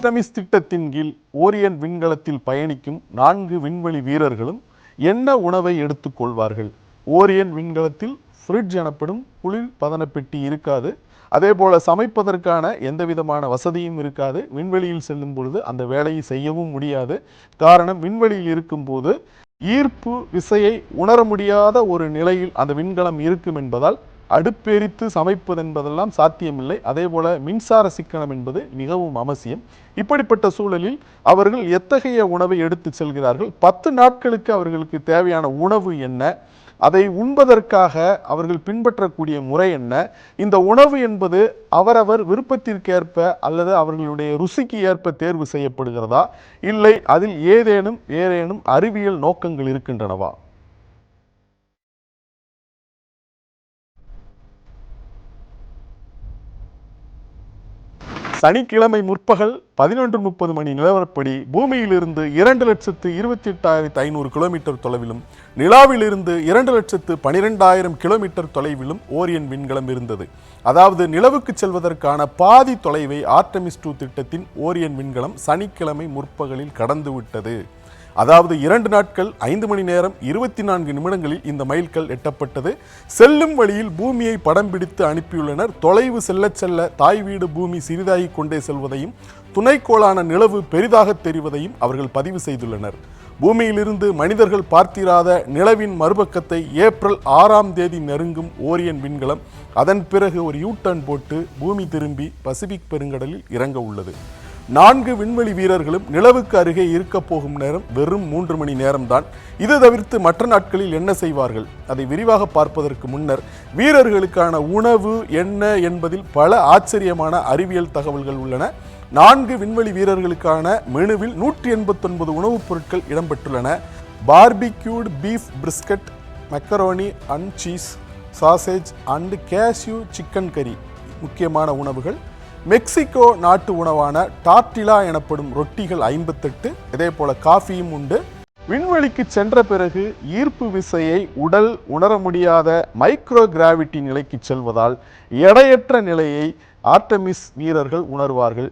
Artemis திட்டத்தின் கீழ் ஓரியன் விண்கலத்தில் பயணிக்கும் 4 விண்வெளி வீரர்களும் என்ன உணவை எடுத்துக்கொள்வார்கள்? ஓரியன் விண்கலத்தில் ஃப்ரிட்ஜ் எனப்படும் குளிர் பதன பெட்டி இருக்காது. அதே போல சமைப்பதற்கான எந்த விதமான வசதியும் இருக்காது. விண்வெளியில் செல்லும் பொழுது அந்த வேலையை செய்யவும் முடியாது. காரணம், விண்வெளியில் இருக்கும்போது ஈர்ப்பு விசையை உணர முடியாத ஒரு நிலையில் அந்த விண்கலம் இருக்கும் என்பதால் அடுப்பெரித்து சமைப்பது என்பதெல்லாம் சாத்தியமில்லை. அதே போல மின்சார சிக்கனம் என்பது மிகவும் அவசியம். இப்படிப்பட்ட சூழலில் அவர்கள் எத்தகைய உணவை எடுத்து செல்கிறார்கள்? 10 நாட்களுக்கு அவர்களுக்கு தேவையான உணவு என்ன? அதை உண்பதற்காக அவர்கள் பின்பற்றக்கூடிய முறை என்ன? இந்த உணவு என்பது அவரவர் விருப்பத்திற்கேற்ப அல்லது அவர்களுடைய ருசிக்கு ஏற்ப தேர்வு செய்யப்படுகிறதா, இல்லை அதில் ஏதேனும் அறிவியல் நோக்கங்கள் இருக்கின்றனவா? சனிக்கிழமை முற்பகல் 11:30 மணி நிலவரப்படி பூமியிலிருந்து 2,28,500 கிலோமீட்டர் தொலைவிலும் நிலாவிலிருந்து 2,12,000 கிலோமீட்டர் தொலைவிலும் ஓரியன் விண்கலம் இருந்தது. அதாவது நிலவுக்கு செல்வதற்கான பாதி தொலைவை ஆர்டமிஸ் 2 திட்டத்தின் ஓரியன் விண்கலம் சனிக்கிழமை முற்பகலில் கடந்துவிட்டது. அதாவது 2 நாட்கள் 5 மணி நேரம் 24 நிமிடங்களில் இந்த மைல்கல் எட்டப்பட்டது. செல்லும் வழியில் பூமியை படம் பிடித்து அனுப்பியுள்ளனர். தொலைவு செல்ல செல்ல தாய் வீடு பூமி சிறிதாகி கொண்டே செல்வதையும் துணைக்கோளான நிலவு பெரிதாக தெரிவதையும் அவர்கள் பதிவு செய்துள்ளனர். பூமியிலிருந்து மனிதர்கள் பார்த்திராத நிலவின் மறுபக்கத்தை ஏப்ரல் 6ஆம் தேதி நெருங்கும் ஓரியன் விண்கலம் அதன் பிறகு ஒரு யூ-டர்ன் போட்டு பூமி திரும்பி பசிபிக் பெருங்கடலில் இறங்க உள்ளது. 4 விண்வெளி வீரர்களும் நிலவுக்கு அருகே இருக்க போகும் நேரம் வெறும் 3 மணி நேரம்தான். இது தவிர்த்து மற்ற நாட்களில் என்ன செய்வார்கள்? அதை விரிவாக பார்ப்பதற்கு முன்னர் வீரர்களுக்கான உணவு என்ன என்பதில் பல ஆச்சரியமான அறிவியல் தகவல்கள் உள்ளன. 4 விண்வெளி வீரர்களுக்கான மெனுவில் 189 உணவுப் பொருட்கள் இடம்பெற்றுள்ளன. Barbecued beef brisket, macaroni and cheese, sausage and cashew chicken curry முக்கியமான உணவுகள். மெக்சிகோ நாட்டு உணவான டார்டிலா எனப்படும் ரொட்டிகள் 58, இதே போல காஃபியும் உண்டு. விண்வெளிக்கு சென்ற பிறகு ஈர்ப்பு விசையை உடல் உணர முடியாத மைக்ரோ கிராவிட்டி நிலைக்கு செல்வதால் எடையற்ற நிலையை ஆர்டமிஸ் வீரர்கள் உணர்வார்கள்.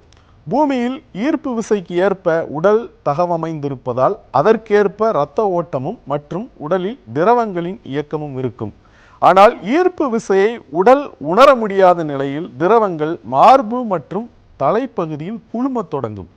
பூமியில் ஈர்ப்பு விசைக்கு ஏற்ப உடல் தகவமைந்திருப்பதால் அதற்கேற்ப இரத்த ஓட்டமும் மற்றும் உடலில் திரவங்களின் இயக்கமும் இருக்கும். ஆனால் ஈர்ப்பு விசையை உடல் உணர முடியாத நிலையில் திரவங்கள் மார்பு மற்றும் தலைப்பகுதியில் குழுமத் தொடங்கும்.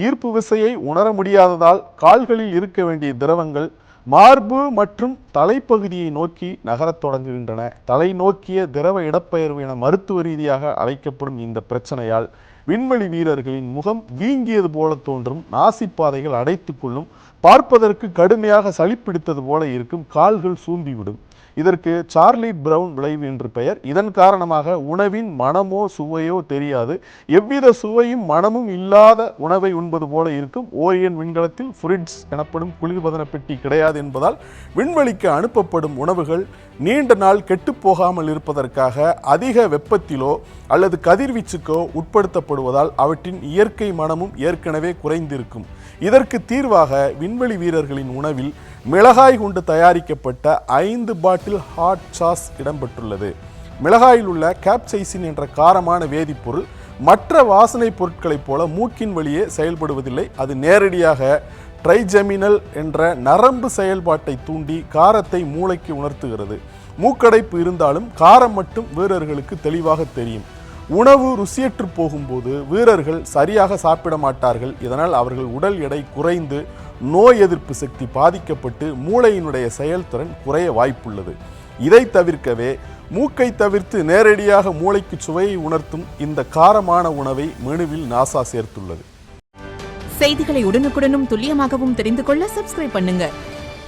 ஈர்ப்பு விசையை உணர முடியாததால் கால்களில் இருக்க வேண்டிய திரவங்கள் மார்பு மற்றும் தலைப்பகுதியை நோக்கி நகரத் தொடங்குகின்றன. தலை நோக்கிய திரவ இடப்பெயர்வு என மருத்துவ ரீதியாக அழைக்கப்படும் இந்த பிரச்சனையால் விண்வெளி வீரர்களின் முகம் வீங்கியது போல தோன்றும், நாசிப்பாதைகள் அடைத்து கொள்ளும், பார்ப்பதற்கு கடுமையாக சளிப்பிடித்தது போல இருக்கும், கால்கள் சூம்பிவிடும். இதற்கு சார்லி பிரவுன் விளைவு என்று பெயர். இதன் காரணமாக உணவின் மனமோ சுவையோ தெரியாது. எவ்வித சுவையும் மனமும் இல்லாத உணவை உண்பது போல இருக்கும். ஓரியன் விண்கலத்தில் ஃப்ரிட்ஜ் எனப்படும் குளிர்பதன பெட்டி கிடையாது என்பதால் விண்வெளிக்கு அனுப்பப்படும் உணவுகள் நீண்ட நாள் கெட்டுப்போகாமல் இருப்பதற்காக அதிக வெப்பத்திலோ அல்லது கதிர்வீச்சுக்கோ உட்படுத்தப்படுவதால் அவற்றின் இயற்கை மனமும் ஏற்கனவே குறைந்திருக்கும். இதற்கு தீர்வாக விண்வெளி வீரர்களின் உணவில் மிளகாய் கொண்டு தயாரிக்கப்பட்ட 5 பாட்டில் ஹாட் சாஸ் இடம்பெற்றுள்ளது. மிளகாயில் உள்ள கேப்சைசின் என்ற காரமான வேதிப்பொருள் மற்ற வாசனை பொருட்களைப் போல மூக்கின் வழியே செயல்படுவதில்லை. அது நேரடியாக ட்ரைஜெமினல் என்ற நரம்பு செயல்பாட்டை தூண்டி காரத்தை மூளைக்கு உணர்த்துகிறது. மூக்கடைப்பு இருந்தாலும் காரம் மட்டும் வீரர்களுக்கு தெளிவாக தெரியும். உணவு ருசியற்று போகும்போது வீரர்கள் சரியாக சாப்பிட மாட்டார்கள். இதனால் அவர்கள் உடல் எடை குறைந்து நோய் எதிர்ப்பு சக்தி பாதிக்கப்பட்டு மூளையினுடைய செயல்திறன் குறைய வாய்ப்புள்ளது. இதை தவிர்க்கவே மூக்கை தவிர்த்து நேரடியாக மூளைக்கு சுவையை உணர்த்தும் இந்த காரமான உணவை மெனுவில் நாசா சேர்த்துள்ளது. செய்திகளை உடனுக்குடனும் துல்லியமாகவும் தெரிந்து கொள்ள சப்ஸ்கிரைப் பண்ணுங்க.